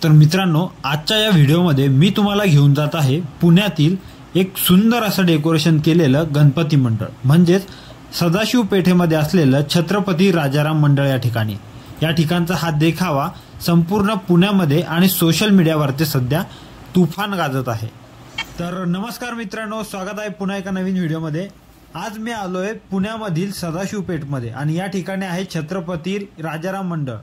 तर मित्रांनो, आजच्या या व्हिडिओमध्ये मी तुम्हाला घेऊन जात आहे पुण्यातील एक सुंदर असं डेकोरेशन केलेलं गणपती मंडळ, म्हणजेच सदाशिव पेठेमध्ये असलेलं छत्रपती राजाराम मंडळ या ठिकाणी। या ठिकाणचा हा देखावा संपूर्ण पुण्यामध्ये आणि सोशल मीडियावरती सध्या तुफान गाजत आहे। तर नमस्कार मित्रांनो, स्वागत आहे पुन्हा एका नवीन व्हिडिओमध्ये। आज मी आलोय पुण्यामधील सदाशिव पेठमध्ये आणि या ठिकाणी आहे छत्रपती राजाराम मंडळ।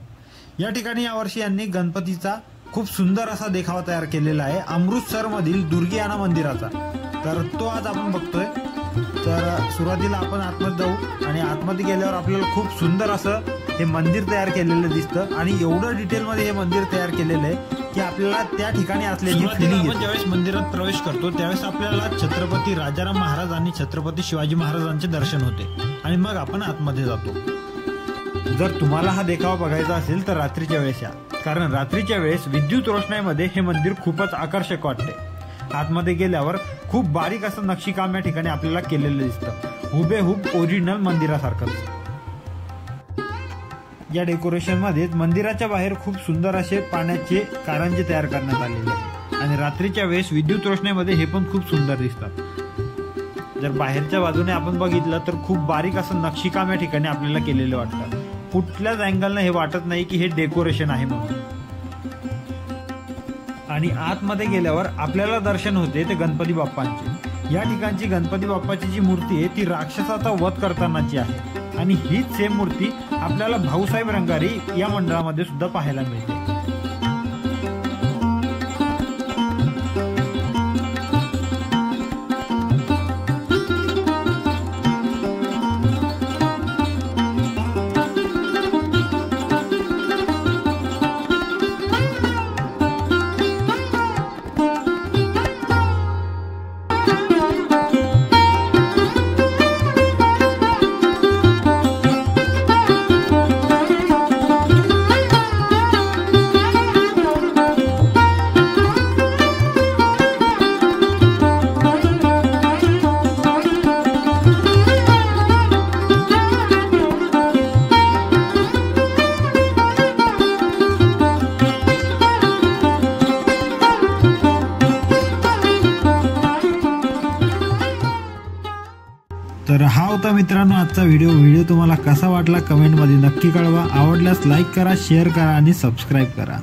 या ठिकाणी यावर्षी यांनी गणपतीचा खूप सुंदर असा देखावा तयार केलेला आहे अमृतसर मधील दुर्गियाना मंदिराचा। तर तो आज आपण बघतोय। तर सुरुवातीला आपण आतमध्ये जाऊ आणि आतमध्ये गेल्यावर आपल्याला खूप सुंदर असं हे मंदिर तयार केलेलं दिसतं आणि एवढं डिटेल मध्ये हे मंदिर तयार केलेलं आहे की आपल्याला त्या ठिकाणी असलेली फिलिंग येते। ज्यावेळेस मंदिरात प्रवेश करतो त्यावेळेस आपल्याला छत्रपती राजाराम महाराज आणि छत्रपती शिवाजी महाराजांचे दर्शन होते आणि मग आपण आतमध्ये जातो। जर तुम्हाला हा देखावा बघायचा असेल तर रात्रीच्या वेळेस या, कारण रात्रीच्या वेळेस विद्युत रोषणाईमध्ये हे मंदिर खूपच आकर्षक वाटते। आतमध्ये गेल्यावर खूप बारीक असं नक्षीकाम या ठिकाणी आपल्याला केलेलं दिसतं, हुबेहूब ओरिजिनल मंदिरासारखंच। या डेकोरेशन मध्ये मंदिराच्या बाहेर खूप सुंदर असे पाण्याचे कारंजे तयार करण्यात आलेले आहे आणि रात्रीच्या वेळेस विद्युत रोषणाईमध्ये हे पण खूप सुंदर दिसतात। जर बाहेरच्या बाजूने आपण बघितलं तर खूप बारीक असं नक्षीकाम या ठिकाणी आपल्याला केलेलं वाटतं। कुठल्याच अँगलने हे वाटत नाही की हे डेकोरेशन आहे म्हणून। आणि आतमध्ये गेल्यावर आपल्याला दर्शन होते ते गणपती बाप्पांचे। या ठिकाणची गणपती बाप्पाची जी मूर्ती आहे ती राक्षसाचा वध करतानाची आहे आणि हीच सेम मूर्ती आपल्याला भाऊसाहेब रंगारी या मंडळामध्ये सुद्धा पाहायला मिळते। तर हा होता मित्रांनो आजचा व्हिडिओ तुम्हाला कसा वाटला कमेंट मध्ये नक्की कळवा। आवडल्यास लाईक करा, शेअर करा आणि सबस्क्राइब करा।